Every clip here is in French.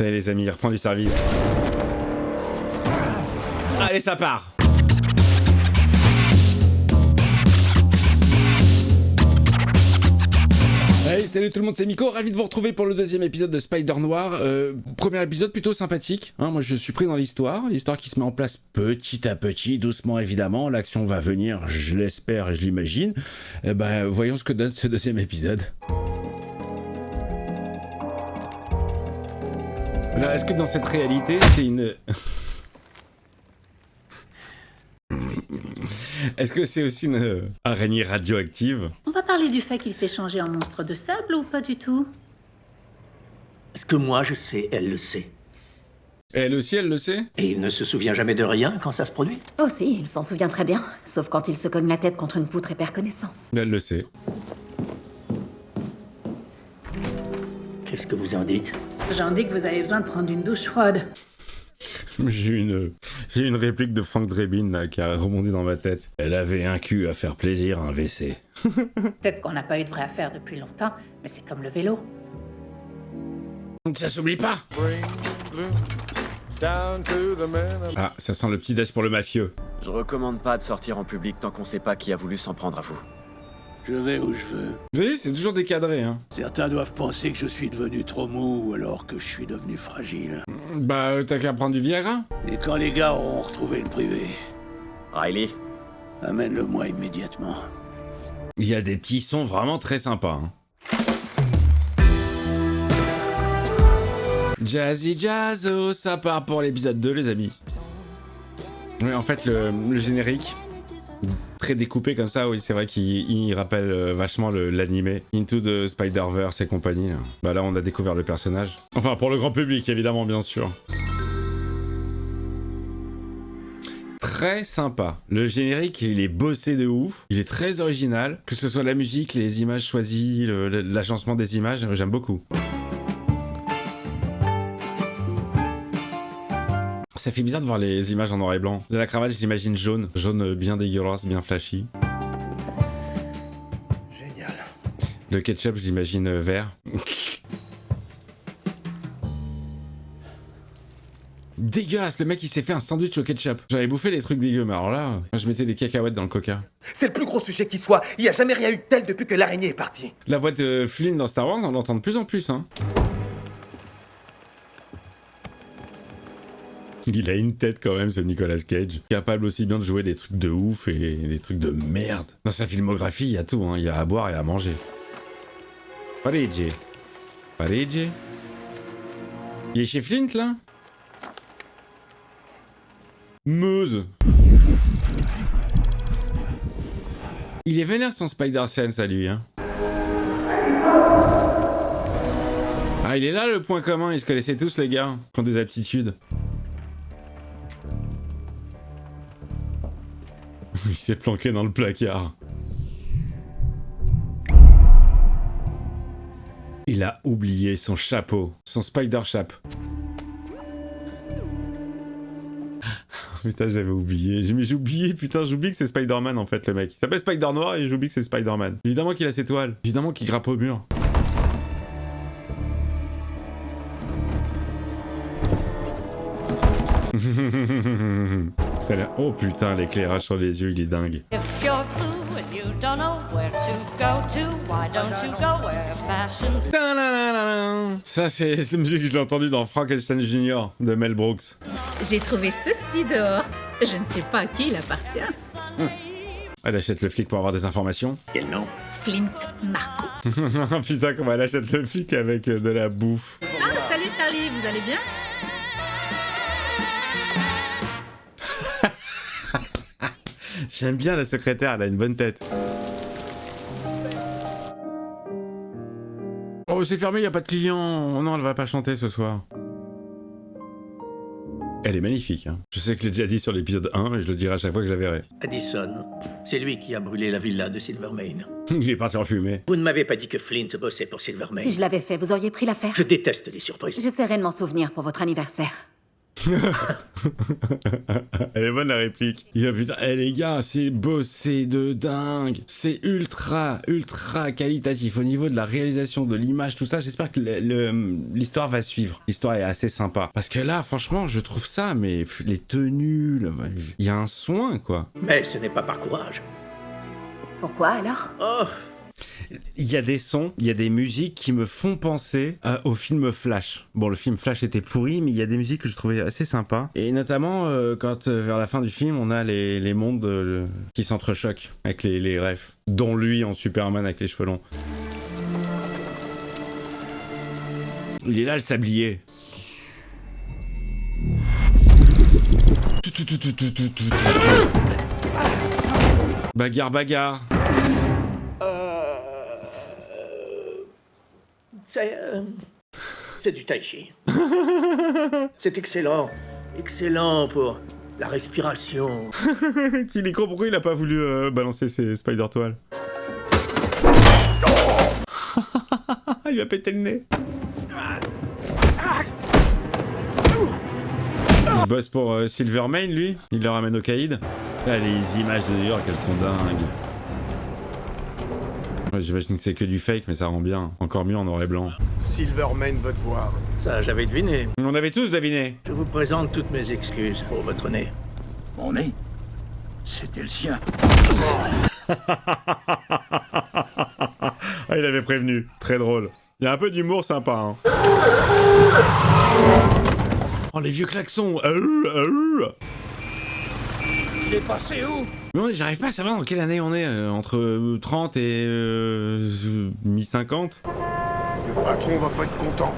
Ça y est les amis, il reprend du service. Allez, ça part. Hey, salut tout le monde, c'est Miko, ravi de vous retrouver pour le deuxième épisode de Spider Noir. Premier épisode plutôt sympathique, hein, moi je suis pris dans l'histoire qui se met en place petit à petit, doucement évidemment, l'action va venir, je l'espère et je l'imagine. Voyons ce que donne ce deuxième épisode. Alors, est-ce que dans cette réalité, c'est une... Est-ce que c'est aussi une araignée radioactive? On va parler du fait qu'il s'est changé en monstre de sable ou pas du tout? Ce que moi je sais, elle le sait. Elle aussi, elle le sait? Et il ne se souvient jamais de rien quand ça se produit. Oh si, il s'en souvient très bien. Sauf quand il se cogne la tête contre une poutre et perd connaissance. Elle le sait. Qu'est-ce que vous en dites? J'en dis que vous avez besoin de prendre une douche froide. J'ai une réplique de Frank Drebin là, qui a rebondi dans ma tête. Elle avait un cul à faire plaisir à un WC. Peut-être qu'on n'a pas eu de vraie affaire depuis longtemps, mais c'est comme le vélo. Ça s'oublie pas. Ah, ça sent le petit dash pour le mafieux. Je recommande pas de sortir en public tant qu'on sait pas qui a voulu s'en prendre à vous. Je vais où je veux. Vous avez vu, c'est toujours décadré, hein. Certains doivent penser que je suis devenu trop mou ou alors que je suis devenu fragile. Bah, t'as qu'à prendre du Viagra. Et quand les gars auront retrouvé le privé, Riley, amène-le-moi immédiatement. Il y a des petits sons vraiment très sympas, hein. Jazzy Jazzo, ça part pour l'épisode 2, les amis. Oui, en fait, le générique, très découpé comme ça, oui, c'est vrai qu'il rappelle vachement l'animé Into the Spider-Verse et compagnie. Là. Bah là, on a découvert le personnage. Enfin, pour le grand public, évidemment, bien sûr. Très sympa. Le générique, il est bossé de ouf. Il est très original. Que ce soit la musique, les images choisies, l'agencement des images, j'aime beaucoup. Ça fait bizarre de voir les images en noir et blanc. Là, la cravate, je l'imagine jaune. Jaune bien dégueulasse, bien flashy. Génial. Le ketchup, je l'imagine vert. Dégueulasse, le mec il s'est fait un sandwich au ketchup. J'avais bouffé des trucs dégueux, mais alors là, je mettais des cacahuètes dans le coca. C'est le plus gros sujet qui soit. Il n'y a jamais rien eu de tel depuis que l'araignée est partie. La voix de Flynn dans Star Wars, on l'entend de plus en plus, hein. Il a une tête quand même, ce Nicolas Cage. Capable aussi bien de jouer des trucs de ouf et des trucs de merde. Dans sa filmographie, il y a tout, hein. Il y a à boire et à manger. Parigi. Parigi. Il est chez Flint, là? Meuse. Il est vénère son Spider-Sense à lui, hein. Ah, il est là le point commun, ils se connaissaient tous les gars, qui ont des aptitudes. Il s'est planqué dans le placard. Il a oublié son chapeau, son Spider-Chap. Putain, j'avais oublié. J'ai oublié, putain, j'oublie que c'est Spider-Man en fait, le mec. Il s'appelle Spider-Noir et j'oublie que c'est Spider-Man. Évidemment qu'il a ses toiles. Évidemment qu'il grappe au mur. Oh putain, l'éclairage sur les yeux, il est dingue. Ça, c'est cette musique que je l'ai entendue dans Frankenstein Jr. de Mel Brooks. J'ai trouvé ceci dehors. Je ne sais pas à qui il appartient. Elle achète le flic pour avoir des informations. Quel nom? Flint Marco. Putain, comment elle achète le flic avec de la bouffe. Ah, salut Charlie, vous allez bien? J'aime bien la secrétaire, elle a une bonne tête. Oh, c'est fermé, y a pas de clients. Oh non, elle va pas chanter ce soir. Elle est magnifique, hein. Je sais que je l'ai déjà dit sur l'épisode 1, mais je le dirai à chaque fois que je la verrai. Addison, c'est lui qui a brûlé la villa de Silvermane. Il est parti en fumée. Vous ne m'avez pas dit que Flint bossait pour Silvermane. Si je l'avais fait, vous auriez pris l'affaire. Je déteste les surprises. J'essaierai de m'en souvenir pour votre anniversaire. Elle est bonne la réplique. Il va putain, les gars, c'est bossé de dingue. C'est ultra qualitatif au niveau de la réalisation, de l'image, tout ça. J'espère que l'histoire va suivre. L'histoire est assez sympa. Parce que là, franchement, je trouve ça, mais les tenues, il y a un soin, quoi. Mais ce n'est pas par courage. Pourquoi alors? Oh, Il y a des sons, il y a des musiques qui me font penser au film Flash. Bon, le film Flash était pourri, mais il y a des musiques que je trouvais assez sympas. Et notamment, quand vers la fin du film, on a les mondes qui s'entrechoquent avec les refs. Dont lui en Superman avec les cheveux longs. Il est là, le sablier. Bagarre. c'est du tai chi. C'est excellent. Excellent pour la respiration. Il est con, pourquoi il a pas voulu balancer ses spider-toiles? Il lui a pété le nez. Il bosse pour Silvermane, lui. Il le ramène au caïd. Là, les images de New York, elles sont dingues. Ouais, j'imagine que c'est que du fake, mais ça rend bien. Encore mieux en noir et blanc. Silvermane veut te voir. Ça, j'avais deviné. On avait tous deviné. Je vous présente toutes mes excuses pour votre nez. Mon nez, c'était le sien. Ah, il avait prévenu. Très drôle. Il y a un peu d'humour sympa, hein. Oh, les vieux klaxons. Il est passé où? Mais ouais, j'arrive pas à savoir dans quelle année on est. Entre 30 et mi-50. Le patron va pas être content.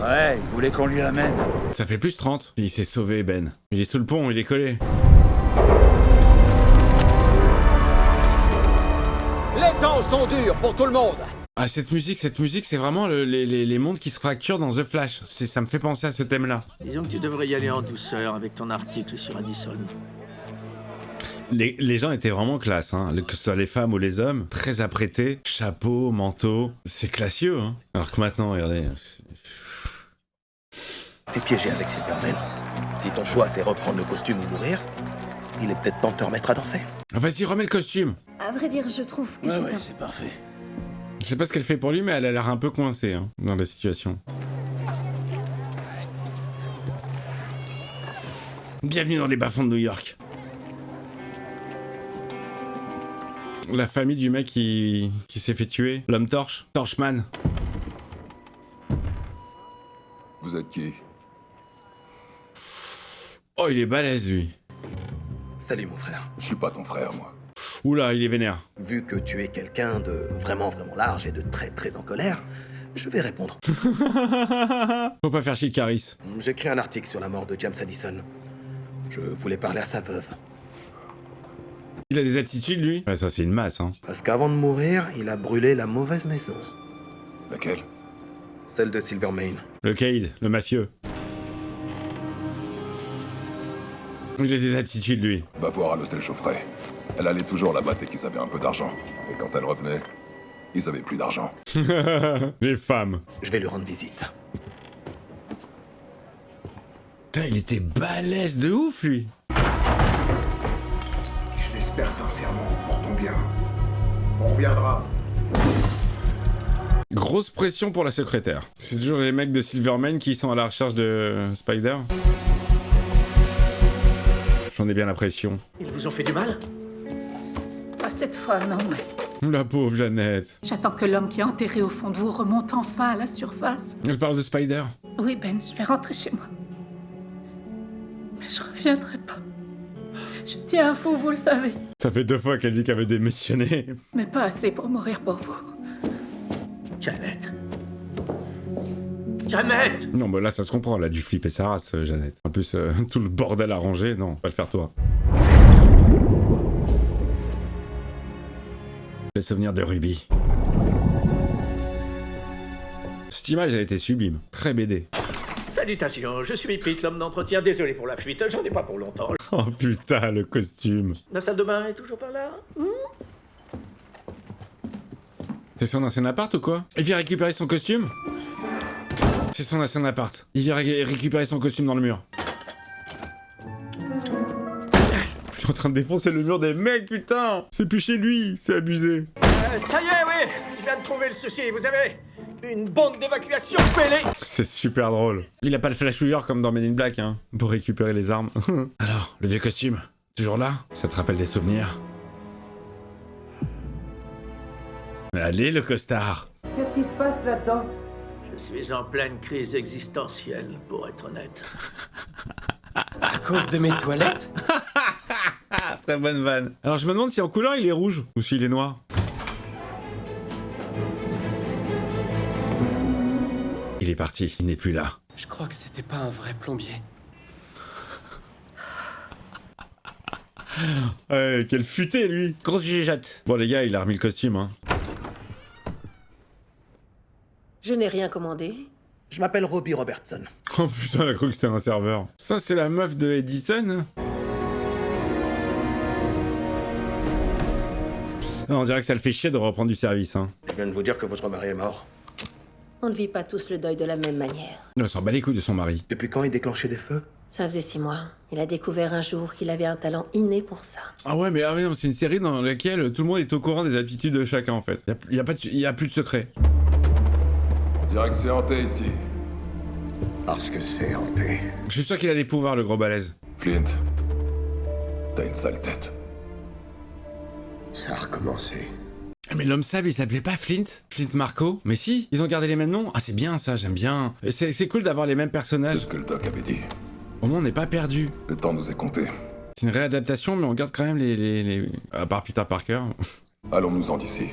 Ouais, il voulait qu'on lui amène. Ça fait plus 30. Il s'est sauvé, Ben. Il est sous le pont, il est collé. Les temps sont durs pour tout le monde. Ah, cette musique, c'est vraiment les mondes qui se fracturent dans The Flash. Ça me fait penser à ce thème-là. Disons que tu devrais y aller en douceur avec ton article sur Addison. Les gens étaient vraiment classe, hein. Que ce soit les femmes ou les hommes, très apprêtés, chapeau, manteau, c'est classieux, hein. Alors que maintenant, regardez. T'es piégé avec Silverman. Si ton choix c'est reprendre le costume ou mourir, il est peut-être temps de te remettre à danser. Ah, vas-y, remets le costume. À vrai dire, je trouve que Ouais, c'est un... c'est parfait. Je sais pas ce qu'elle fait pour lui, mais elle a l'air un peu coincée, hein, dans la situation. Bienvenue dans les bas-fonds de New York. La famille du mec qui s'est fait tuer, l'homme torche, Torchman. Vous êtes qui? Oh, il est balèze, lui. Salut mon frère. Je suis pas ton frère, moi. Oula, il est vénère. Vu que tu es quelqu'un de vraiment large et de très en colère, je vais répondre. Faut pas faire chier Caris. J'écris un article sur la mort de James Addison. Je voulais parler à sa veuve. Il a des aptitudes, lui? Ouais, ça, c'est une masse, hein. Parce qu'avant de mourir, il a brûlé la mauvaise maison. Laquelle? Celle de Silvermane. Le caïd, le mafieux. Il a des aptitudes, lui. Va voir à l'hôtel Geoffrey. Elle allait toujours là-bas dès qu'ils avaient un peu d'argent. Et quand elle revenait, ils avaient plus d'argent. Les femmes. Je vais lui rendre visite. Putain, il était balèze de ouf, lui. Je l'espère sincèrement, pour ton bien. On reviendra. Grosse pression pour la secrétaire. C'est toujours les mecs de Silverman qui sont à la recherche de Spider. J'en ai bien la pression. Ils vous ont fait du mal? Pas cette fois, non, mais La pauvre Jeannette. j'attends que l'homme qui est enterré au fond de vous remonte enfin à la surface. Elle parle de Spider. Oui, Ben, je vais rentrer chez moi. Mais je reviendrai pas. Je tiens à vous, vous le savez. Ça fait 2 fois qu'elle dit qu'elle veut démissionner. Mais pas assez pour mourir pour vous. Janet. Janet! Non, bah là, ça se comprend. Elle a dû flipper sa race, Jeannette. En plus, tout le bordel à ranger, non, va le faire toi. Le souvenir de Ruby. Cette image, elle était sublime. Très BD. Salutations, je suis Pete, l'homme d'entretien. Désolé pour la fuite, j'en ai pas pour longtemps. Oh putain, le costume. La salle de bain est toujours par là? C'est son ancien appart ou quoi? Il vient récupérer son costume? C'est son ancien appart. Il vient récupérer son costume dans le mur. Il est en train de défoncer le mur des mecs, putain. C'est plus chez lui, c'est abusé. Ça y est, oui. Je viens de trouver le souci. Vous avez une bande d'évacuation, fais-les. C'est super drôle. Il a pas le flashouilleur comme dans Men in Black, hein, pour récupérer les armes. Alors, le vieux costume, toujours là? Ça te rappelle des souvenirs? Allez, le costard. Qu'est-ce qui se passe là-dedans? Je suis en pleine crise existentielle, pour être honnête. À cause de mes toilettes? Ah, très bonne vanne. Alors, je me demande si en couleur il est rouge ou s'il est noir. Il est parti, il n'est plus là. Je crois que c'était pas un vrai plombier. Ouais, quel futé lui. Grosse gigeotte. Bon les gars, il a remis le costume, hein. Je n'ai rien commandé. Je m'appelle Robbie Robertson. Oh putain, elle a cru que c'était un serveur. Ça, c'est la meuf de Edison. Non, on dirait que ça le fait chier de reprendre du service, hein. Je viens de vous dire que votre mari est mort. On ne vit pas tous le deuil de la même manière. Elle s'en bat les couilles de son mari. Depuis quand il déclenchait des feux? Ça faisait 6 mois. Il a découvert un jour qu'il avait un talent inné pour ça. Ah ouais, mais non, c'est une série dans laquelle tout le monde est au courant des aptitudes de chacun, en fait. Il y a plus de secret. On dirait que c'est hanté ici. Parce que c'est hanté. Je suis sûr qu'il a des pouvoirs, le gros balèze. Flint, t'as une sale tête. Ça a recommencé. Mais l'homme sable, il s'appelait pas Flint? Flint Marco? Mais si, ils ont gardé les mêmes noms. Ah, c'est bien ça, j'aime bien. C'est cool d'avoir les mêmes C'est personnages. ce que le doc avait dit. Au moins, on n'est pas perdu. Le temps nous est compté. C'est une réadaptation, mais on garde quand même les... À part Peter Parker. Allons-nous-en d'ici.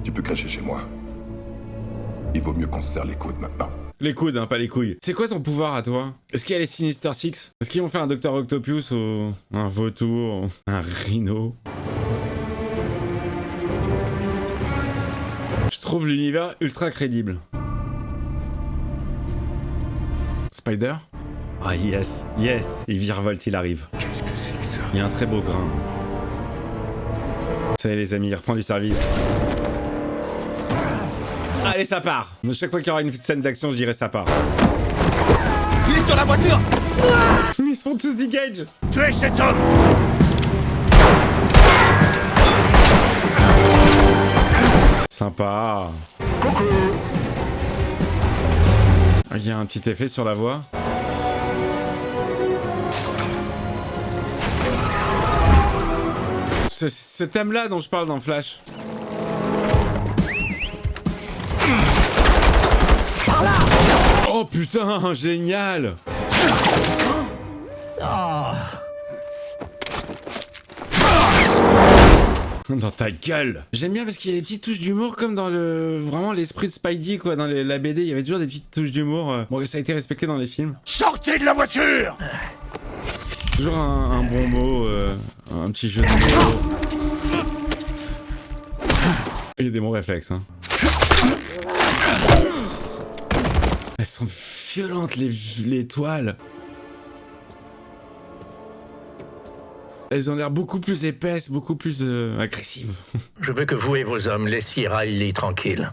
Tu peux cacher chez moi. Il vaut mieux qu'on se serre les coudes maintenant. Les coudes, hein, pas les couilles. C'est quoi ton pouvoir à toi? Est-ce qu'il y a les Sinister Six? Est-ce qu'ils vont faire un Dr Octopus ou un vautour, un rhino? Je trouve l'univers ultra crédible. Spider? Ah yes, yes, il virevolte, il arrive. Qu'est-ce que c'est que ça? Il y a un très beau grain. Ça y est les amis, il reprend du service. Allez, ça part. Chaque fois qu'il y aura une scène d'action, je dirais ça part. Il est sur la voiture! Ils se font tous disengage. Tuez cet homme! Sympa. Il y a un petit effet sur la voix. Ce thème-là dont je parle dans Flash. Oh putain, génial! Dans ta gueule! J'aime bien parce qu'il y a des petites touches d'humour comme dans vraiment l'esprit de Spidey quoi, dans la BD, il y avait toujours des petites touches d'humour. Bon, ça a été respecté dans les films. Sortez de la voiture! Toujours un bon mot, un petit jeu de mots. Il y a des bons réflexes, hein. Elles sont violentes les toiles. Elles ont l'air beaucoup plus épaisses, beaucoup plus agressives. Je veux que vous et vos hommes laissiez Riley tranquille.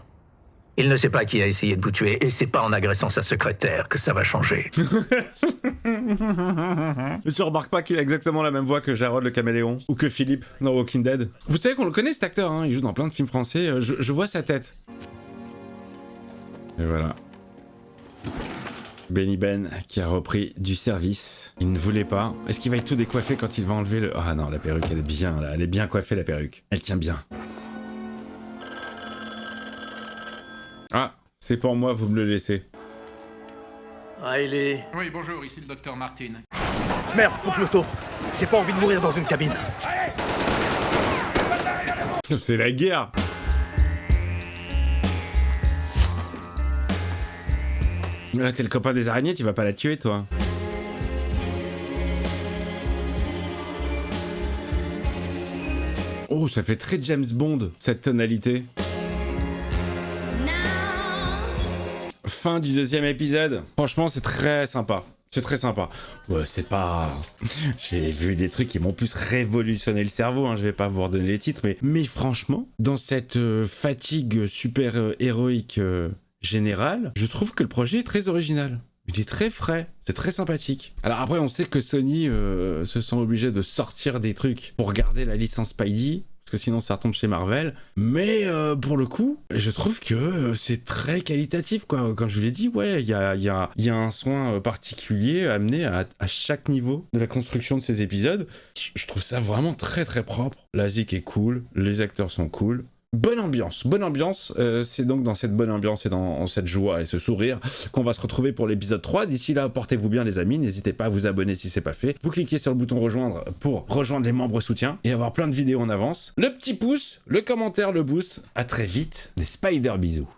Il ne sait pas qui a essayé de vous tuer, et c'est pas en agressant sa secrétaire que ça va changer. Tu remarques pas qu'il a exactement la même voix que Jarod le caméléon ou que Philippe dans Walking Dead. Vous savez qu'on le connaît cet acteur, hein, il joue dans plein de films français, je vois sa tête. Et voilà. Benny Ben qui a repris du service. Il ne voulait pas. Est-ce qu'il va être tout décoiffé quand il va enlever le... Ah non, la perruque elle est bien là, elle est bien coiffée la perruque. Elle tient bien. Ah, c'est pour moi, vous me le laissez. Riley. Oui, bonjour, ici le docteur Martin. Merde, faut que je me sauve. J'ai pas envie de mourir dans une cabine. C'est la guerre. T'es le copain des araignées, tu vas pas la tuer toi. Oh, ça fait très James Bond, cette tonalité. Fin du 2e épisode. Franchement, c'est très sympa. C'est très sympa. Ouais, c'est pas... J'ai vu des trucs qui m'ont plus révolutionné le cerveau, hein. Je vais pas vous redonner les titres, mais franchement, dans cette fatigue super héroïque générale, je trouve que le projet est très original. Il est très frais, c'est très sympathique. Alors après, on sait que Sony se sent obligé de sortir des trucs pour garder la licence Spidey, parce que sinon ça retombe chez Marvel. Mais pour le coup, je trouve que c'est très qualitatif, quoi. Comme je vous l'ai dit, ouais, il y a un soin particulier amené à chaque niveau de la construction de ces épisodes. Je trouve ça vraiment très très propre. La zik est cool, les acteurs sont cool. Bonne ambiance. C'est donc dans cette bonne ambiance et dans cette joie et ce sourire qu'on va se retrouver pour l'épisode 3. D'ici là, portez-vous bien les amis, n'hésitez pas à vous abonner si c'est pas fait. Vous cliquez sur le bouton rejoindre pour rejoindre les membres soutiens et avoir plein de vidéos en avance. Le petit pouce, le commentaire, le boost. À très vite, des Spider bisous.